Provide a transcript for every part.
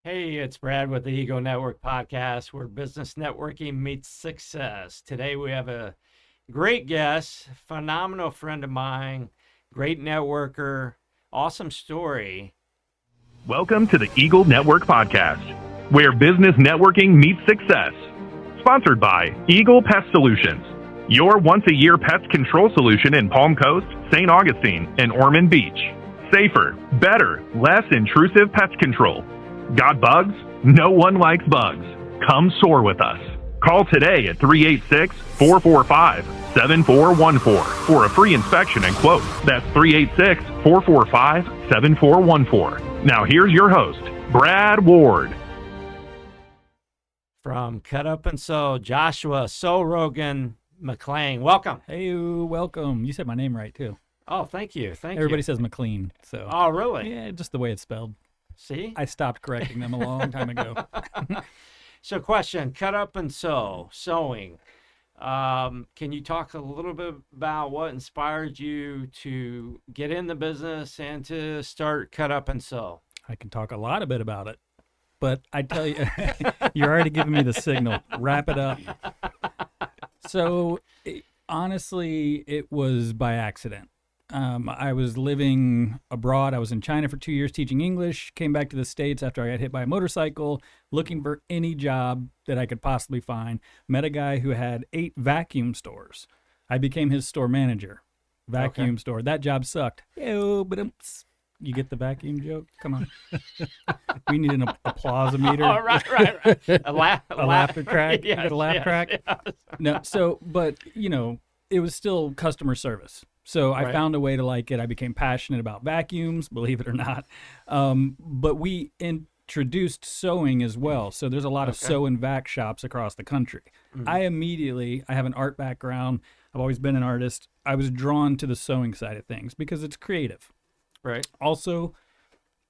Hey, it's Brad with the Ego Network podcast, where business networking meets success. Today we have a great guest, phenomenal friend of mine, great networker, awesome story. Welcome to the Eagle Network Podcast, where business networking meets success. Sponsored by Eagle Pest Solutions, your once-a-year pest control solution in Palm Coast, St. Augustine, and Ormond Beach. Safer, better, less intrusive pest control. Got bugs? No one likes bugs. Come soar with us. Call today at 386-445-7414 for a free inspection and quote. That's 386-445-7414. Now here's your host, Brad Ward. From Cut Up and Sew, Joshua Rogan McLean. Welcome. Hey, welcome. You said my name right, too. Oh, thank you. Everybody says McLean, so. Oh, really? Yeah, just the way it's spelled. See? I stopped correcting them a long time ago. So question, Cut Up and Sew, sewing. Can you talk a little bit about what inspired you to get in the business and to start Cut Up and Sew? I can talk a lot a bit about it, but I tell you, you're already giving me the signal. Wrap it up. So, honestly, it was by accident. I was living abroad. I was in China for 2 years teaching English, came back to the States after I got hit by a motorcycle, looking for any job that I could possibly find. Met a guy who had 8 vacuum stores. I became his store manager. Vacuum store. That job sucked. Ew, but you get the vacuum joke? Come on. We need an applause-meter. Oh, right. A laughter track. Yes, You got a laugh track? Yes. No, but, it was still customer service. So I found a way to like it. I became passionate about vacuums, believe it or not. But we introduced sewing as well. So there's a lot of sew and vac shops across the country. Mm-hmm. I have an art background. I've always been an artist. I was drawn to the sewing side of things because it's creative. Right. Also,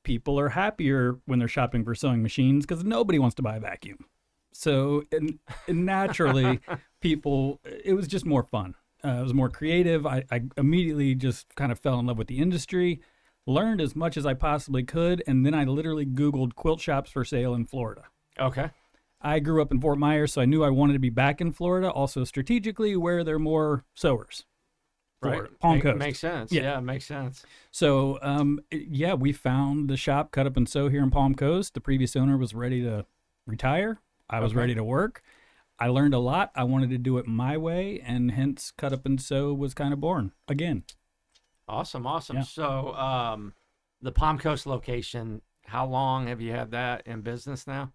people are happier when they're shopping for sewing machines because nobody wants to buy a vacuum. So and naturally, it was just more fun. It was more creative. I immediately just kind of fell in love with the industry, learned as much as I possibly could, and then I literally Googled quilt shops for sale in Florida. Okay. I grew up in Fort Myers, so I knew I wanted to be back in Florida, also strategically where there are more sewers. Right. Palm Coast. Makes sense. Yeah. Yeah, makes sense. So, we found the shop, Cut Up and Sew, here in Palm Coast. The previous owner was ready to retire. I was ready to work. I learned a lot. I wanted to do it my way, and hence Cut Up and Sew was kind of born again. Awesome. Yeah. So, the Palm Coast location, how long have you had that in business now?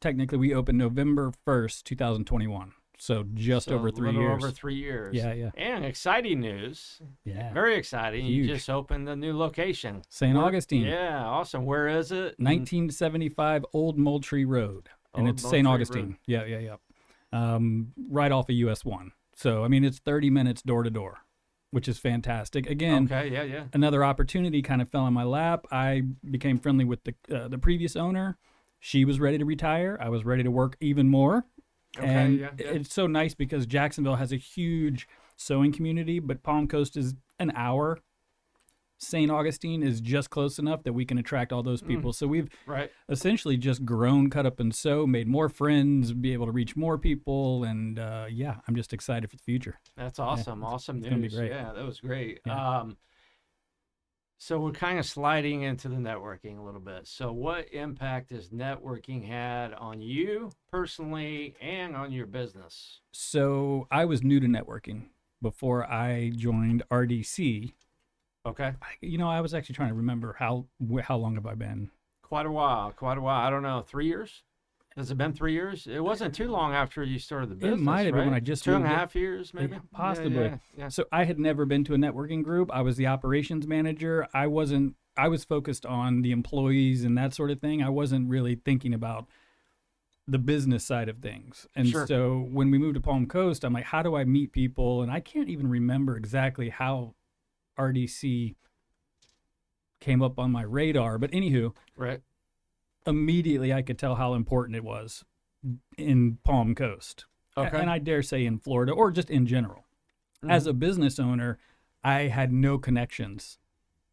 Technically we opened November 1st, 2021. So just over 3 years. Over 3 years. Yeah. And exciting news. Yeah. Very exciting. Huge. You just opened a new location. St. Augustine. Yeah, awesome. Where is it? 1975 Old Moultrie Road. And it's St. Augustine. Road. Yeah. Right off of US 1. So, it's 30 minutes door to door, which is fantastic. Again, another opportunity kind of fell in my lap. I became friendly with the previous owner. She was ready to retire. I was ready to work even more. It's so nice because Jacksonville has a huge sewing community, but Palm Coast is an hour. St. Augustine is just close enough that we can attract all those people. So we've essentially just grown, Cut Up and Sew, made more friends, be able to reach more people, and I'm just excited for the future. That's awesome. Yeah, awesome it's news. gonna be great. Yeah, that was great. Yeah. So we're kind of sliding into the networking a little bit. So what impact has networking had on you personally and on your business? So I was new to networking before I joined RDC. Okay. I was actually trying to remember how long have I been? Quite a while. I don't know, 3 years? Has it been 3 years? It wasn't too long after you started the business. It might have been when I just 2.5 years, maybe? Yeah, possibly. Yeah. So I had never been to a networking group. I was the operations manager. I was focused on the employees and that sort of thing. I wasn't really thinking about the business side of things. And so when we moved to Palm Coast, I'm like, how do I meet people? And I can't even remember exactly how RDC came up on my radar. But anywho, immediately I could tell how important it was in Palm Coast. Okay. And I dare say in Florida or just in general. Mm-hmm. As a business owner, I had no connections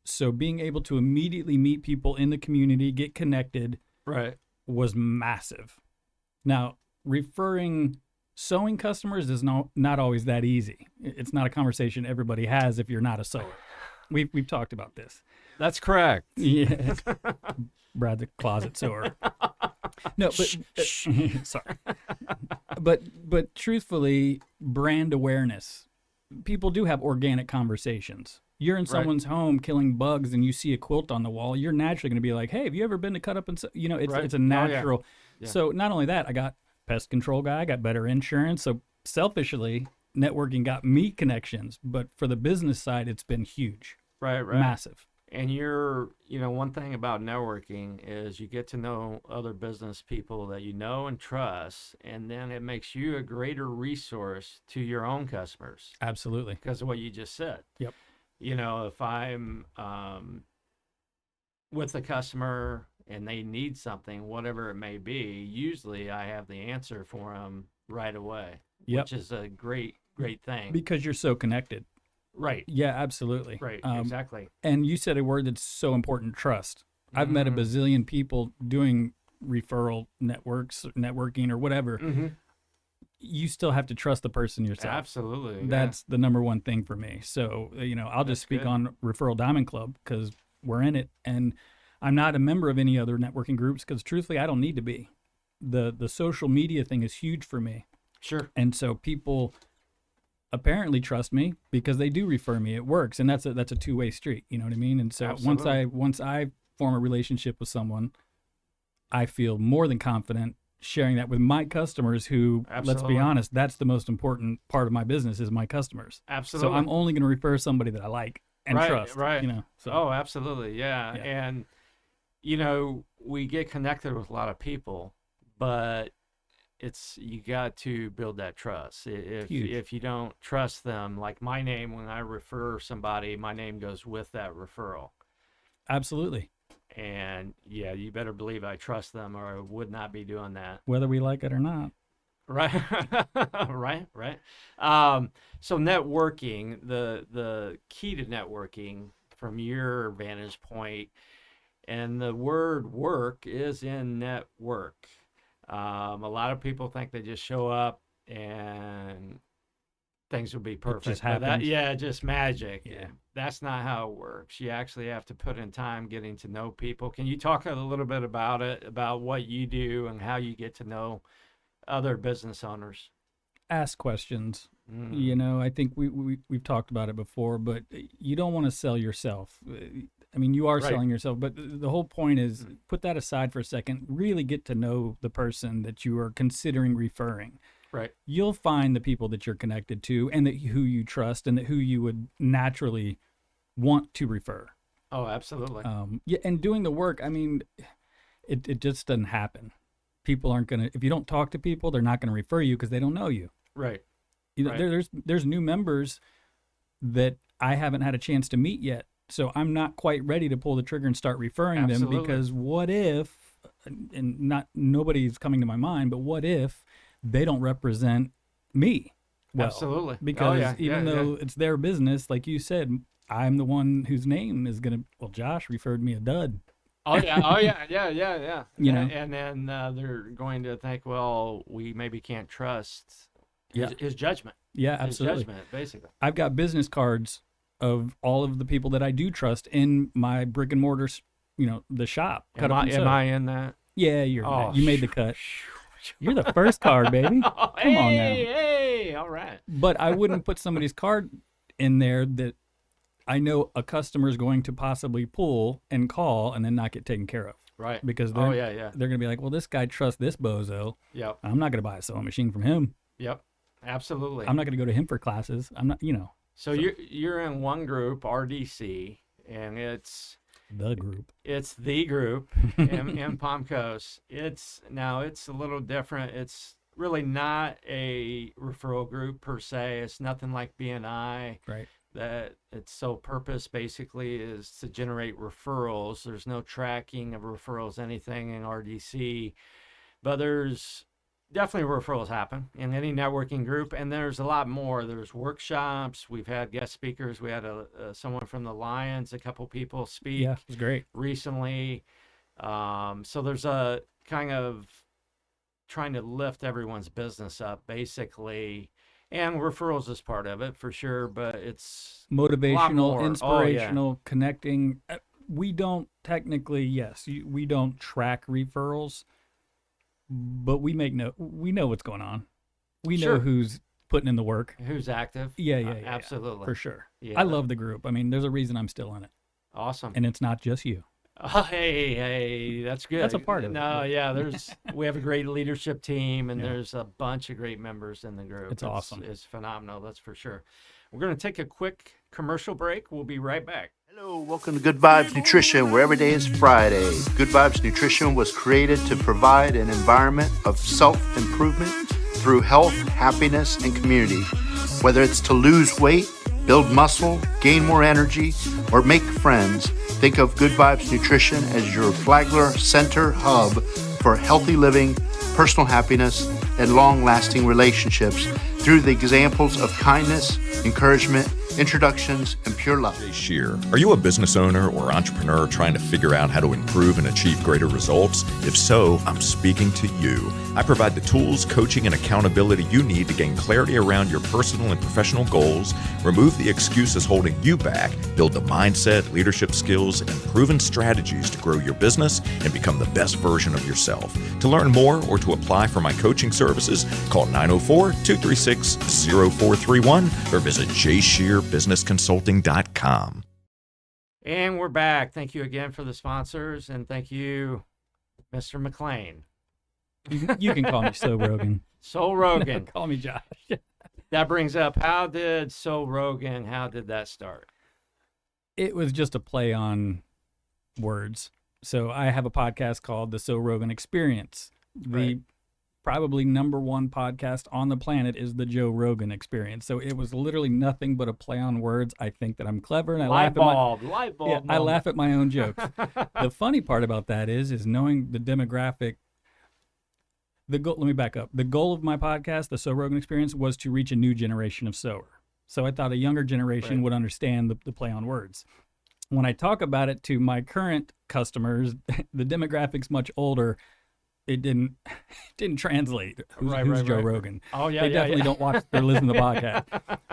So being able to immediately meet people in the community, get connected, right, was massive. Now, referring sewing customers is not always that easy. It's not a conversation everybody has if you're not a sewer. We've talked about this. That's correct. Yeah. Brad the closet sewer. No, but sorry. But truthfully, brand awareness. People do have organic conversations. You're in someone's home killing bugs and you see a quilt on the wall, you're naturally going to be like, "Hey, have you ever been to Cut Up and it's a natural." Oh, yeah. So not only that, I got pest control guy, I got better insurance. So selfishly, networking got me connections, but for the business side, it's been huge. Right. Massive. And one thing about networking is you get to know other business people that you know and trust, and then it makes you a greater resource to your own customers. Absolutely. Because of what you just said. Yep. If I'm with a customer and they need something, whatever it may be, usually I have the answer for them right away, which is a great thing. Because you're so connected. Right. Yeah, absolutely. Right, exactly. And you said a word that's so important, trust. I've met a bazillion people doing referral networks, networking or whatever. Mm-hmm. You still have to trust the person yourself. Absolutely. That's the number one thing for me. So, I'll just speak on Referral Diamond Club because we're in it. And I'm not a member of any other networking groups because truthfully, I don't need to be. The social media thing is huge for me. Sure. And so people apparently trust me because they do refer me. It works. And that's a two-way street. You know what I mean? And so once I form a relationship with someone, I feel more than confident sharing that with my customers who, let's be honest, that's the most important part of my business is my customers. Absolutely. So I'm only going to refer somebody that I like and trust. Right. So. Oh, absolutely. Yeah. And, we get connected with a lot of people, but you got to build that trust. If you don't trust them, like my name, when I refer somebody, my name goes with that referral. Absolutely. And you better believe I trust them or I would not be doing that. Whether we like it or not. Right. Right. So networking, the key to networking from your vantage point, and the word work is in network. A lot of people think they just show up and things will be perfect. It just happens. Just magic. Yeah. That's not how it works. You actually have to put in time getting to know people. Can you talk a little bit about it, about what you do and how you get to know other business owners? Ask questions. I think we've talked about it before, but you don't want to sell yourself. I mean, you are selling yourself, but the whole point is put that aside for a second. Really get to know the person that you are considering referring. Right. You'll find the people that you're connected to and who you trust and who you would naturally want to refer. Oh, absolutely. And doing the work, I mean, it just doesn't happen. People aren't going to, if you don't talk to people, they're not going to refer you because they don't know you. Right. There's new members that I haven't had a chance to meet yet. So I'm not quite ready to pull the trigger and start referring them because what if, and nobody's coming to my mind, but what if they don't represent me well? Absolutely. Because even though it's their business, like you said, I'm the one whose name is going to, Josh referred me a dud. Yeah. know? And then they're going to think, well, we maybe can't trust his judgment. Yeah, absolutely. His judgment, basically. I've got business cards of all of the people that I do trust in my brick and mortar, the shop. Am I in that? Yeah, you made the cut. You're the first card, baby. Come on now. Hey, all right. But I wouldn't put somebody's card in there that I know a customer is going to possibly pull and call and then not get taken care of. Right. Because they're going to be like, well, this guy trusts this bozo. Yep. I'm not going to buy a sewing machine from him. Yep. Absolutely. I'm not going to go to him for classes. I'm not, So you're in one group, RDC, and it's the group. It's the group in Palm Coast. It's a little different. It's really not a referral group per se. It's nothing like BNI. Right. That its sole purpose basically is to generate referrals. There's no tracking of referrals, anything in RDC, but there's definitely referrals happen in any networking group, and there's a lot more. There's workshops. We've had guest speakers. We had someone from the Lions, a couple people speak. Yeah, it was great Recently. So there's a kind of trying to lift everyone's business up, basically, and referrals is part of it for sure. But it's motivational, inspirational, connecting. We don't technically, we don't track referrals, but we know what's going on. We know who's putting in the work, who's active. Yeah, absolutely, for sure. Yeah. I love the group. I mean, there's a reason I'm still in it. Awesome. And it's not just you. Oh, hey, that's good. That's a part of it. No, yeah, we have a great leadership team, and there's a bunch of great members in the group. It's awesome. It's phenomenal, that's for sure. We're going to take a quick commercial break. We'll be right back. Hello, welcome to Good Vibes Nutrition, where every day is Friday. Good Vibes Nutrition was created to provide an environment of self-improvement through health, happiness, and community. Whether it's to lose weight, build muscle, gain more energy, or make friends, think of Good Vibes Nutrition as your Flagler Center hub for healthy living, personal happiness, and long-lasting relationships through the examples of kindness, encouragement, introductions, and pure love. Jay Shear, are you a business owner or entrepreneur trying to figure out how to improve and achieve greater results? If so, I'm speaking to you. I provide the tools, coaching, and accountability you need to gain clarity around your personal and professional goals, remove the excuses holding you back, build the mindset, leadership skills, and proven strategies to grow your business and become the best version of yourself. To learn more or to apply for my coaching services, call 904-236-0431 or visit JShearBusinessConsulting.com. And we're back. Thank you again for the sponsors, and thank you, Mr. McLean. You can call me So Rogan. So Rogan. Call me Josh. That brings up, how did that start? It was just a play on words. So I have a podcast called The So Rogan Experience. The probably number one podcast on the planet is the Joe Rogan Experience. So it was literally nothing but a play on words. I think that I'm clever, and I laugh I laugh at my own jokes. The funny part about that is knowing the demographic. Let me back up. The goal of my podcast, the So Rogan Experience, was to reach a new generation of sower. So I thought a younger generation would understand the play on words. When I talk about it to my current customers, the demographic's much older. It didn't translate. Who's Joe Rogan? Oh yeah, they definitely don't watch or listen to the podcast.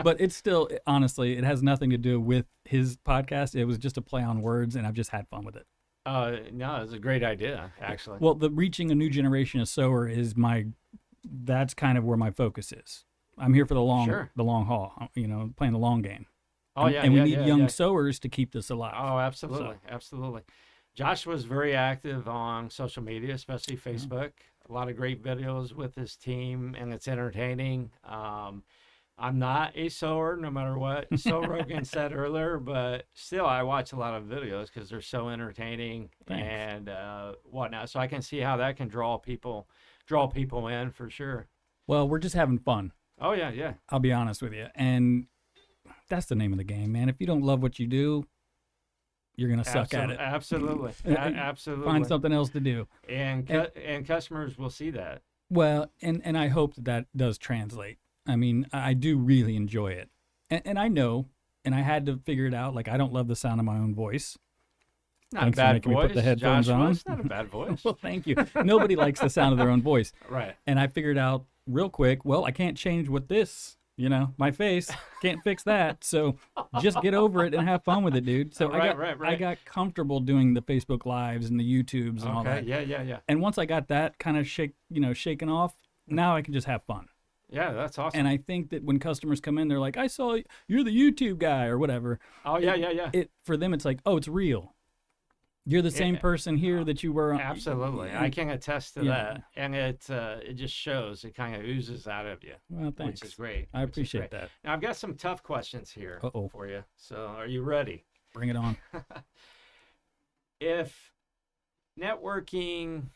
But it's still, honestly, it has nothing to do with his podcast. It was just a play on words, and I've just had fun with it. No, it's a great idea, actually. Well, the reaching a new generation of sower that's kind of where my focus is. I'm here for the long haul, playing the long game. And we need young sowers to keep this alive. Oh, absolutely. Absolutely. Josh was very active on social media, especially Facebook. A lot of great videos with his team, and it's entertaining. I'm not a sower, no matter what So Rogan said earlier, but still I watch a lot of videos because they're so entertaining and whatnot. So I can see how that can draw people in for sure. Well, we're just having fun. Oh, yeah. I'll be honest with you. And that's the name of the game, man. If you don't love what you do, you're going to suck at it. Absolutely. Absolutely. Find something else to do. And customers will see that. Well, and I hope that does translate. I mean, I do really enjoy it. And I know, and I had to figure it out, like I don't love the sound of my own voice. Not a bad voice. Me put the headphones on. It's not a bad voice. Well, thank you. Nobody likes the sound of their own voice. Right. And I figured out real quick, well, I can't change what this, my face, can't fix that. So just get over it and have fun with it, dude. So I got comfortable doing the Facebook Lives and the YouTubes and all that. Yeah. And once I got that kind of shaken off, now I can just have fun. Yeah, that's awesome. And I think that when customers come in, they're like, I saw you're the YouTube guy or whatever. Oh, yeah. For them, it's like, oh, it's real. You're the same person here that you were. Absolutely. I can attest to that. And it just shows. It kind of oozes out of you. Well, thanks. Which is great. I appreciate that. Now, I've got some tough questions here for you. So are you ready? Bring it on. If networking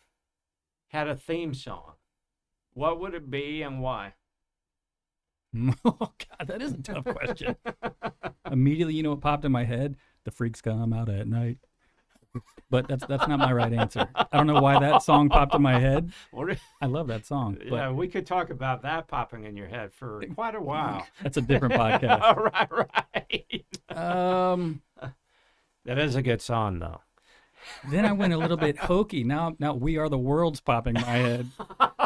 had a theme song, what would it be and why? Oh, God, that is a tough question. Immediately, what popped in my head? The freaks come out at night. but that's not my right answer. I don't know why that song popped in my head. I love that song. But Yeah, we could talk about that popping in your head for quite a while. That's a different podcast. Right. That is a good song, though. Then I went a little bit hokey. Now We Are the World's popping in my head.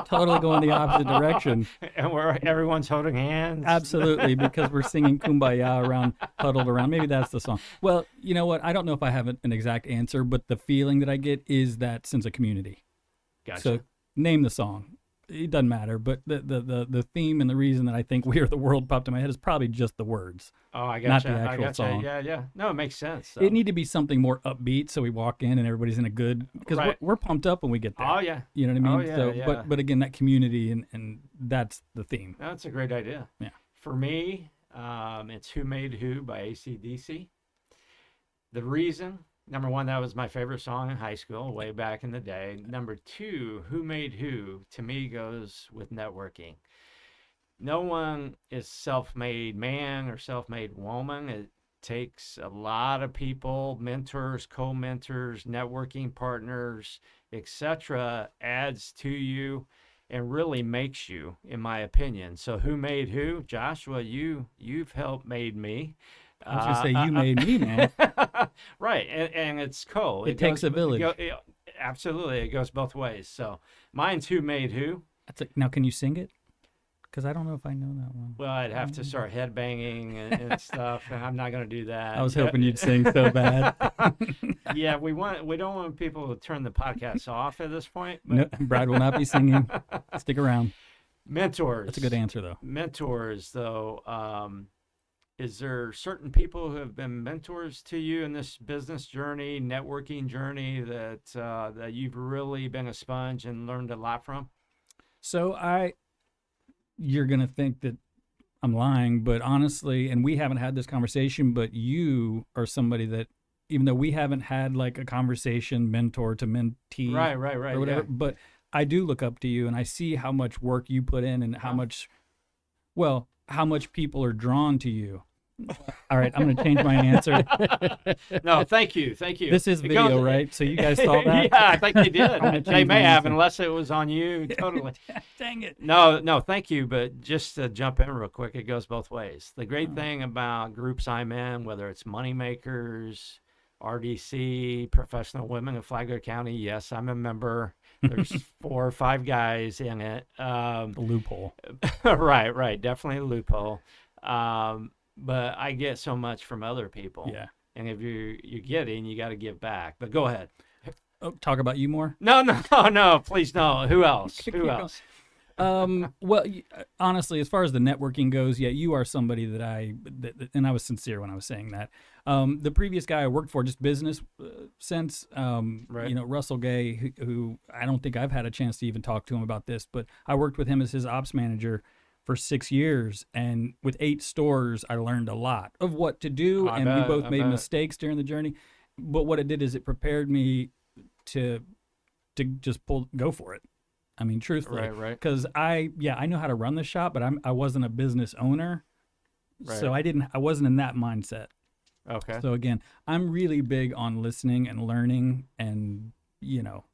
Totally going the opposite direction. And everyone's holding hands. Absolutely, because we're singing Kumbaya around, huddled around. Maybe that's the song. Well, you know what? I don't know if I have an exact answer, but the feeling that I get is that sense of community. Gotcha. So name the song. It doesn't matter, but the theme and the reason that I think We Are the World popped in my head is probably just the words. Oh, I got not you. the actual song. Yeah. No, it makes sense. So. It need to be something more upbeat, so we walk in and everybody's in a good, because we're pumped up when we get there. Oh yeah. You know what I mean? Oh, yeah, so, yeah. But again, that community and that's the theme. That's a great idea. Yeah. For me, it's Who Made Who by AC/DC. The reason, number one, that was my favorite song in high school, way back in the day. Number two, Who Made Who, to me, goes with networking. No one is self-made man or self-made woman. It takes a lot of people, mentors, co-mentors, networking partners, etc., adds to you and really makes you, in my opinion. So who made who? Joshua, you've helped made me. I was gonna say you made me, man. Right, and it's cool. It takes a village. Absolutely, it goes both ways. So mine's Who Made Who. Now, can you sing it? Because I don't know if I know that one. Well, I'd have to start headbanging and stuff, and I'm not going to do that. I was hoping you'd sing so bad. Yeah, we don't want people to turn the podcast off at this point. No, Brad will not be singing. Stick around. Mentors. That's a good answer, though. Mentors, though. Is there certain people who have been mentors to you in this business journey, networking journey that you've really been a sponge and learned a lot from? So you're going to think that I'm lying, but honestly, and we haven't had this conversation, but you are somebody that, even though we haven't had like a conversation, mentor to mentee, right, or whatever, yeah. But I do look up to you and I see how much work you put in and how much people are drawn to you. All right, I'm going to change my answer. No, thank you. This is video, right? So you guys saw that? Yeah, I think they did. They may have, answer. unless it was on you. Totally. Dang it. No, thank you. But just to jump in real quick, it goes both ways. The great thing about groups I'm in, whether it's Moneymakers, RDC, Professional Women of Flagler County, yes, I'm a member. There's 4 or 5 guys in it. Loophole. Right. Definitely a loophole. But I get so much from other people. Yeah. And if you're getting, you got to give back. But go ahead. Oh, talk about you more? No, please no. Who else? Who else? Well, honestly, as far as the networking goes, yeah, you are somebody that and I was sincere when I was saying that. The previous guy I worked for, just business sense, Right. Russell Gay, who I don't think I've had a chance to even talk to him about this, but I worked with him as his ops manager for 6 years, and with 8 stores, I learned a lot of what to do, we both made mistakes during the journey. But what it did is it prepared me to just go for it. I mean, truthfully, Right. Because I know how to run the shop, but I wasn't a business owner, Right. so I wasn't in that mindset. Okay. So again, I'm really big on listening and learning, and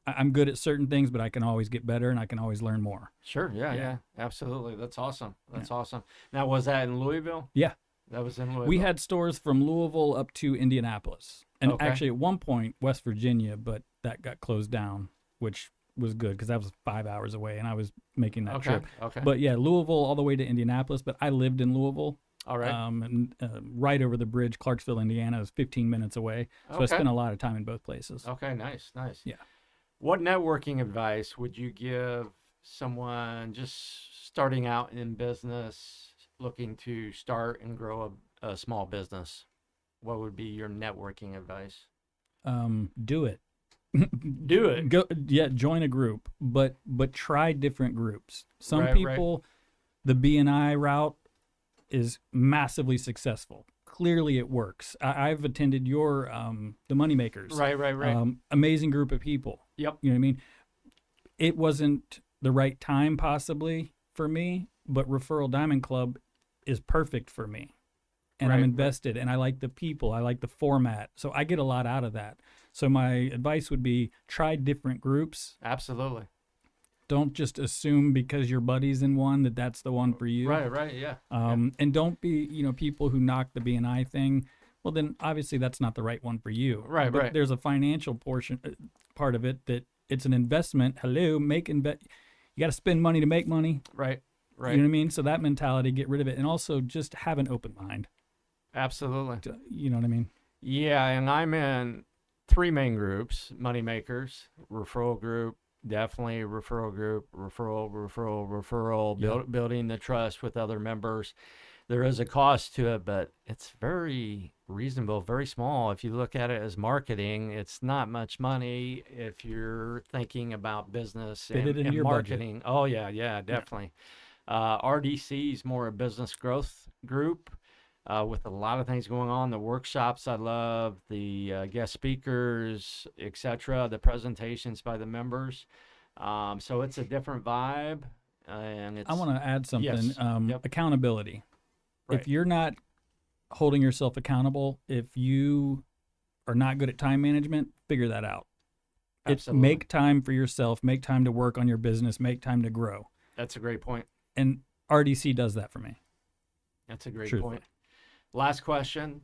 I'm good at certain things, but I can always get better and I can always learn more. Sure. Yeah. Absolutely. That's awesome. Awesome. Now, was that in Louisville? Yeah. That was in Louisville. We had stores from Louisville up to Indianapolis, and Okay. actually at one point West Virginia, but that got closed down, which was good because that was 5 hours away, and I was making that trip. Okay. But yeah, Louisville all the way to Indianapolis. But I lived in Louisville. All right. And right over the bridge, Clarksville, Indiana, is 15 minutes away. So I spent a lot of time in both places. Okay. Nice. Yeah. What networking advice would you give someone just starting out in business, looking to start and grow a small business? What would be your networking advice? Do it. Do it. Join a group, but try different groups. Some Right. people, the B&I route is massively successful. Clearly it works. I've attended your the Moneymakers. Right. Amazing group of people. Yep. You know what I mean? It wasn't the right time possibly for me, but Referral Diamond Club is perfect for me. And I'm Right. invested, and I like the people. I like the format. So I get a lot out of that. So my advice would be try different groups. Absolutely. Don't just assume because your buddy's in one that that's the one for you. Right, yeah. And don't be, people who knock the BNI thing. Well, then obviously that's not the right one for you. Right, but right. There's a financial part of it that it's an investment. Hello, you got to spend money to make money. Right. You know what I mean? So that mentality, get rid of it. And also just have an open mind. Absolutely. You know what I mean? Yeah, and I'm in 3 main groups: money makers, referral group, definitely referral group, referral, building the trust with other members. There is a cost to it, but it's very reasonable, very small. If you look at it as marketing, it's not much money if you're thinking about business and marketing. Budget. Oh, yeah, definitely. RDC is more a business growth group. With a lot of things going on, the workshops I love, the guest speakers, etc., the presentations by the members. So it's a different vibe, and I want to add something. Yes. Accountability. Right. If you're not holding yourself accountable, if you are not good at time management, figure that out. Absolutely. Make time for yourself. Make time to work on your business. Make time to grow. That's a great point. And RDC does that for me. That's a great Truthfully. point. Last question.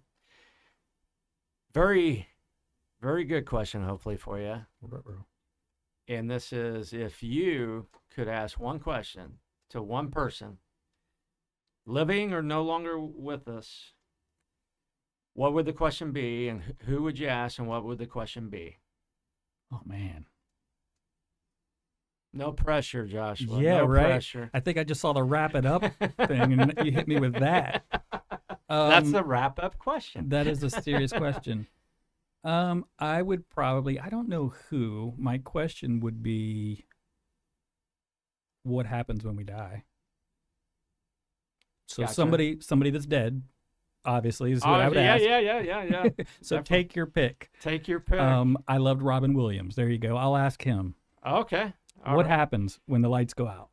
Very, very good question, hopefully, for you. And this is, if you could ask one question to one person, living or no longer with us, what would the question be, and who would you ask, and what would the question be? Oh, man. No pressure, Joshua. Yeah, no right. pressure. I think I just saw the wrap it up thing, and you hit me with that. That's the wrap-up question. That is a serious question. I would probably, I don't know who. My question would be, what happens when we die? So Gotcha. somebody that's dead, obviously, is what I would ask. Yeah. So Definitely. take your pick. Take your pick. I loved Robin Williams. There you go. I'll ask him. Okay. All What right. happens when the lights go out?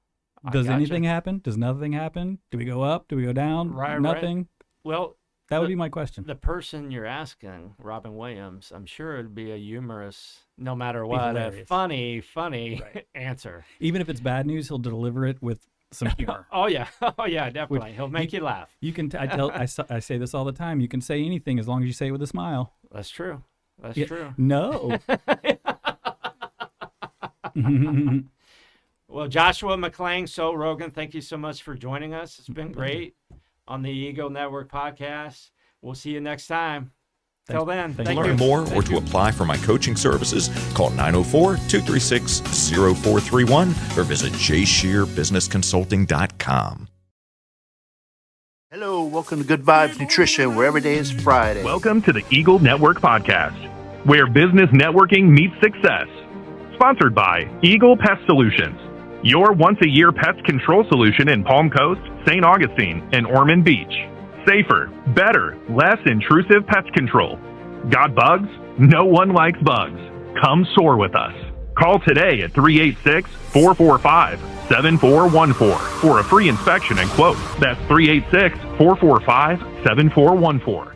I Does gotcha. anything happen? Does nothing happen? Do we go up? Do we go down? Right. Nothing? Well, That would be my question. the person you're asking, Robin Williams, I'm sure it'd be a humorous, no matter what, a hilarious. funny Right. answer. Even if it's bad news, he'll deliver it with some humor. Oh yeah, definitely. He'll make you laugh. You can. I say this all the time. You can say anything as long as you say it with a smile. That's true. That's Yeah, true. No. Well, Joshua McClain, so Rogan, thank you so much for joining us. It's been great on the Eagle Network podcast. We'll see you next time. Till then, Thanks. To thank learn you. more or to apply for my coaching services, call 904-236-0431 or visit jshearbusinessconsulting.com. Hello, welcome to Good Vibes Nutrition, where every day is Friday. Welcome to the Eagle Network Podcast, where business networking meets success. Sponsored by Eagle Pest Solutions, your once-a-year pest control solution in Palm Coast, St. Augustine, and Ormond Beach. Safer, better, less intrusive pest control. Got bugs? No one likes bugs. Come soar with us. Call today at 386-445-7414 for a free inspection and quote. That's 386-445-7414.